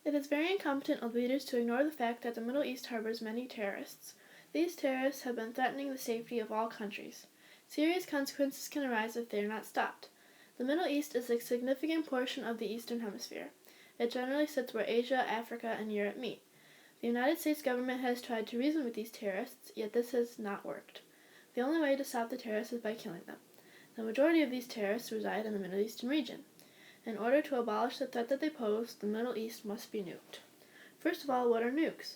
It is very incompetent of leaders to ignore the fact that the Middle East harbors many terrorists. These terrorists have been threatening the safety of all countries. Serious consequences can arise if they are not stopped. The Middle East is a significant portion of the Eastern Hemisphere. It generally sits where Asia, Africa, and Europe meet. The United States government has tried to reason with these terrorists, yet this has not worked. The only way to stop the terrorists is by killing them. The majority of these terrorists reside in the Middle Eastern region. In order to abolish the threat that they pose, the Middle East must be nuked. First of all, what are nukes?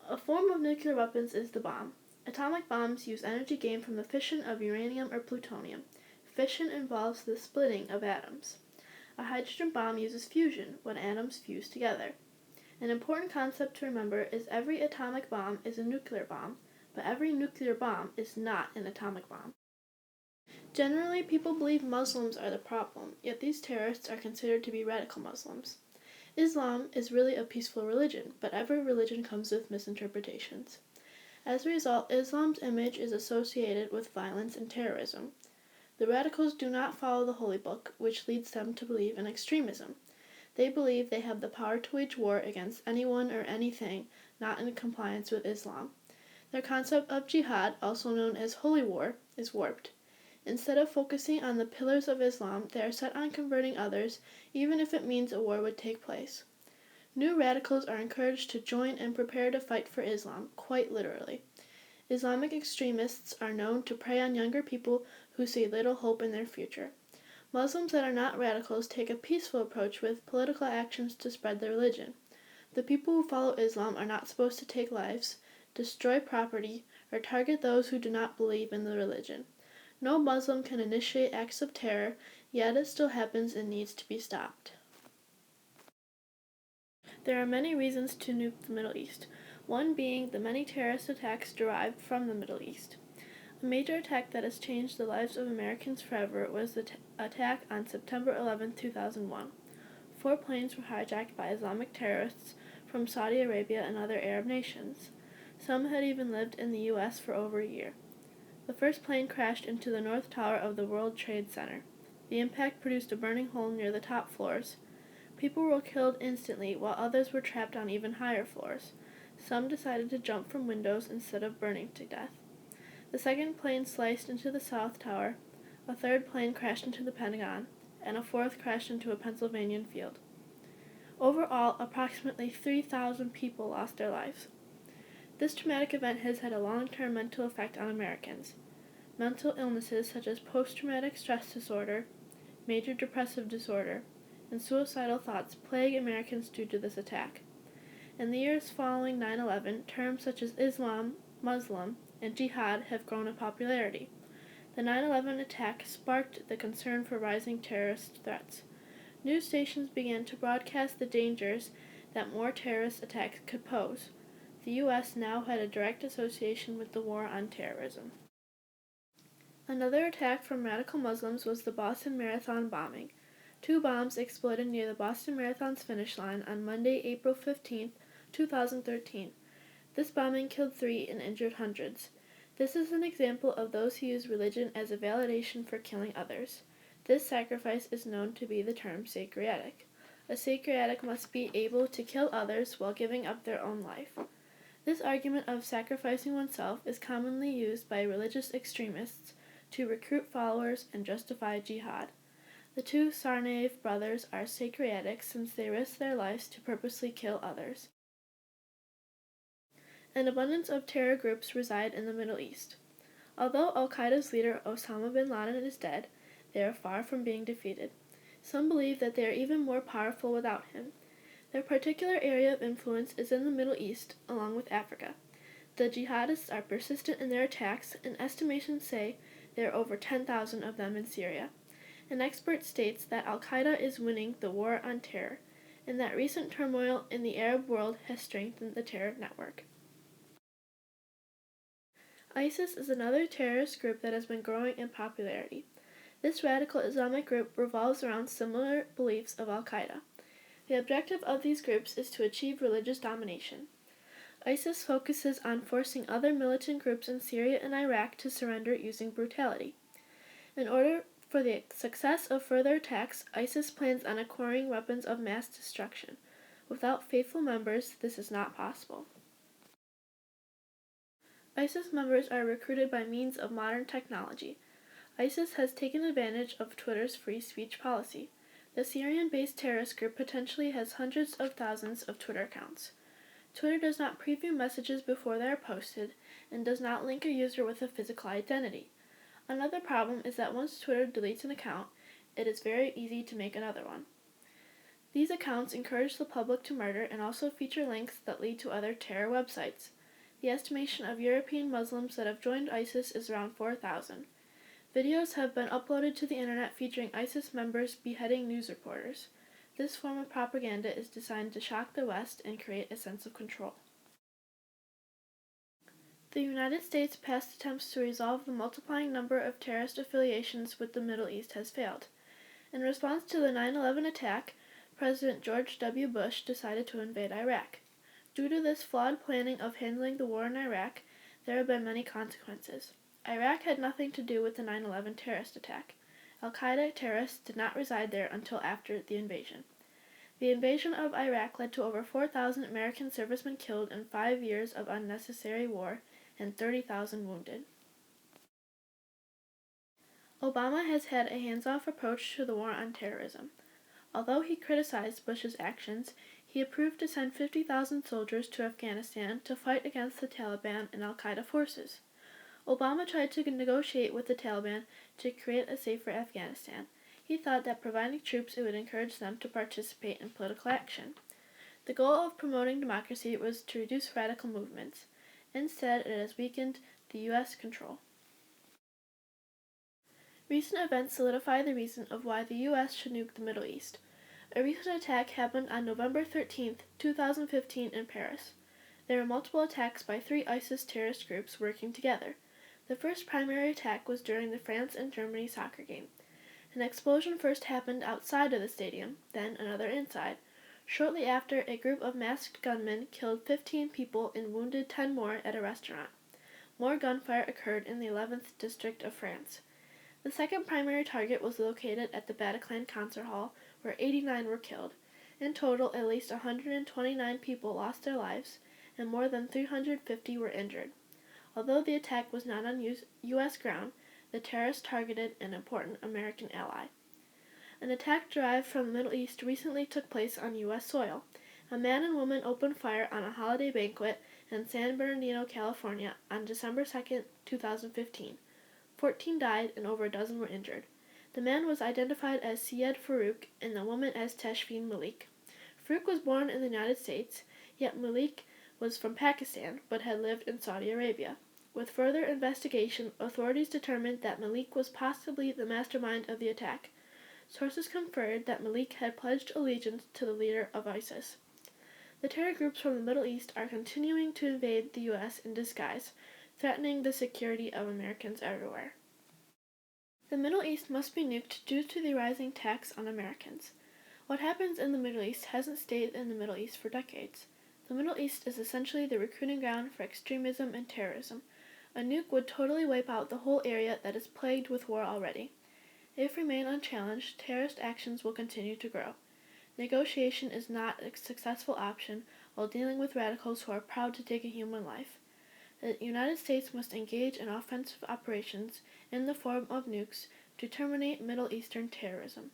A form of nuclear weapons is the bomb. Atomic bombs use energy gained from the fission of uranium or plutonium. Fission involves the splitting of atoms. A hydrogen bomb uses fusion, when atoms fuse together. An important concept to remember is every atomic bomb is a nuclear bomb, but every nuclear bomb is not an atomic bomb. Generally, people believe Muslims are the problem, yet these terrorists are considered to be radical Muslims. Islam is really a peaceful religion, but every religion comes with misinterpretations. As a result, Islam's image is associated with violence and terrorism. The radicals do not follow the Holy Book, which leads them to believe in extremism. They believe they have the power to wage war against anyone or anything not in compliance with Islam. Their concept of jihad, also known as holy war, is warped. Instead of focusing on the pillars of Islam, they are set on converting others, even if it means a war would take place. New radicals are encouraged to join and prepare to fight for Islam, quite literally. Islamic extremists are known to prey on younger people who see little hope in their future. Muslims that are not radicals take a peaceful approach with political actions to spread their religion. The people who follow Islam are not supposed to take lives, destroy property, or target those who do not believe in the religion. No Muslim can initiate acts of terror, yet it still happens and needs to be stopped. There are many reasons to nuke the Middle East, one being the many terrorist attacks derived from the Middle East. A major attack that has changed the lives of Americans forever was the attack on September 11, 2001. 4 planes were hijacked by Islamic terrorists from Saudi Arabia and other Arab nations. Some had even lived in the U.S. for over a year. The first plane crashed into the North Tower of the World Trade Center. The impact produced a burning hole near the top floors. People were killed instantly, while others were trapped on even higher floors. Some decided to jump from windows instead of burning to death. The second plane sliced into the South Tower, a third plane crashed into the Pentagon, and a fourth crashed into a Pennsylvania field. Overall, approximately 3,000 people lost their lives. This traumatic event has had a long-term mental effect on Americans. Mental illnesses such as post-traumatic stress disorder, major depressive disorder, and suicidal thoughts plague Americans due to this attack. In the years following 9/11, terms such as Islam, Muslim, and jihad have grown in popularity. The 9/11 attack sparked the concern for rising terrorist threats. News stations began to broadcast the dangers that more terrorist attacks could pose. The U.S. now had a direct association with the war on terrorism. Another attack from radical Muslims was the Boston Marathon bombing. 2 bombs exploded near the Boston Marathon's finish line on Monday, April 15, 2013. This bombing killed 3 and injured hundreds. This is an example of those who use religion as a validation for killing others. This sacrifice is known to be the term sacretic. A sacretic must be able to kill others while giving up their own life. This argument of sacrificing oneself is commonly used by religious extremists to recruit followers and justify jihad. The 2 Tsarnaev brothers are sacretic since they risked their lives to purposely kill others. An abundance of terror groups reside in the Middle East. Although Al-Qaeda's leader Osama bin Laden is dead, they are far from being defeated. Some believe that they are even more powerful without him. Their particular area of influence is in the Middle East, along with Africa. The jihadists are persistent in their attacks, and estimations say there are over 10,000 of them in Syria. An expert states that Al-Qaeda is winning the war on terror, and that recent turmoil in the Arab world has strengthened the terror network. ISIS is another terrorist group that has been growing in popularity. This radical Islamic group revolves around similar beliefs of Al-Qaeda. The objective of these groups is to achieve religious domination. ISIS focuses on forcing other militant groups in Syria and Iraq to surrender using brutality. In order for the success of further attacks, ISIS plans on acquiring weapons of mass destruction. Without faithful members, this is not possible. ISIS members are recruited by means of modern technology. ISIS has taken advantage of Twitter's free speech policy. The Syrian-based terrorist group potentially has hundreds of thousands of Twitter accounts. Twitter does not preview messages before they are posted and does not link a user with a physical identity. Another problem is that once Twitter deletes an account, it is very easy to make another one. These accounts encourage the public to murder and also feature links that lead to other terror websites. The estimation of European Muslims that have joined ISIS is around 4,000. Videos have been uploaded to the internet featuring ISIS members beheading news reporters. This form of propaganda is designed to shock the West and create a sense of control. The United States' past attempts to resolve the multiplying number of terrorist affiliations with the Middle East has failed. In response to the 9/11 attack, President George W. Bush decided to invade Iraq. Due to this flawed planning of handling the war in Iraq, there have been many consequences. Iraq had nothing to do with the 9/11 terrorist attack. Al-Qaeda terrorists did not reside there until after the invasion. The invasion of Iraq led to over 4,000 American servicemen killed in 5 years of unnecessary war and 30,000 wounded. Obama has had a hands-off approach to the war on terrorism. Although he criticized Bush's actions, he approved to send 50,000 soldiers to Afghanistan to fight against the Taliban and al-Qaeda forces. Obama tried to negotiate with the Taliban to create a safer Afghanistan. He thought that providing troops it would encourage them to participate in political action. The goal of promoting democracy was to reduce radical movements. Instead, it has weakened the U.S. control. Recent events solidify the reason of why the U.S. should nuke the Middle East. A recent attack happened on November 13, 2015 in Paris. There were multiple attacks by 3 ISIS terrorist groups working together. The first primary attack was during the France and Germany soccer game. An explosion first happened outside of the stadium, then another inside. Shortly after, a group of masked gunmen killed 15 people and wounded 10 more at a restaurant. More gunfire occurred in the 11th district of France. The second primary target was located at the Bataclan concert hall, where 89 were killed. In total, at least 129 people lost their lives, and more than 350 were injured. Although the attack was not on U.S. ground, the terrorists targeted an important American ally. An attack derived from the Middle East recently took place on U.S. soil. A man and woman opened fire on a holiday banquet in San Bernardino, California on December 2, 2015. 14 died and over a dozen were injured. The man was identified as Syed Farouk and the woman as Tashfeen Malik. Farouk was born in the United States, yet Malik was from Pakistan but had lived in Saudi Arabia. With further investigation, authorities determined that Malik was possibly the mastermind of the attack. Sources confirmed that Malik had pledged allegiance to the leader of ISIS. The terror groups from the Middle East are continuing to invade the U.S. in disguise, threatening the security of Americans everywhere. The Middle East must be nuked due to the rising tax on Americans. What happens in the Middle East hasn't stayed in the Middle East for decades. The Middle East is essentially the recruiting ground for extremism and terrorism. A nuke would totally wipe out the whole area that is plagued with war already. If remain unchallenged, terrorist actions will continue to grow. Negotiation is not a successful option while dealing with radicals who are proud to take a human life. The United States must engage in offensive operations in the form of nukes to terminate Middle Eastern terrorism.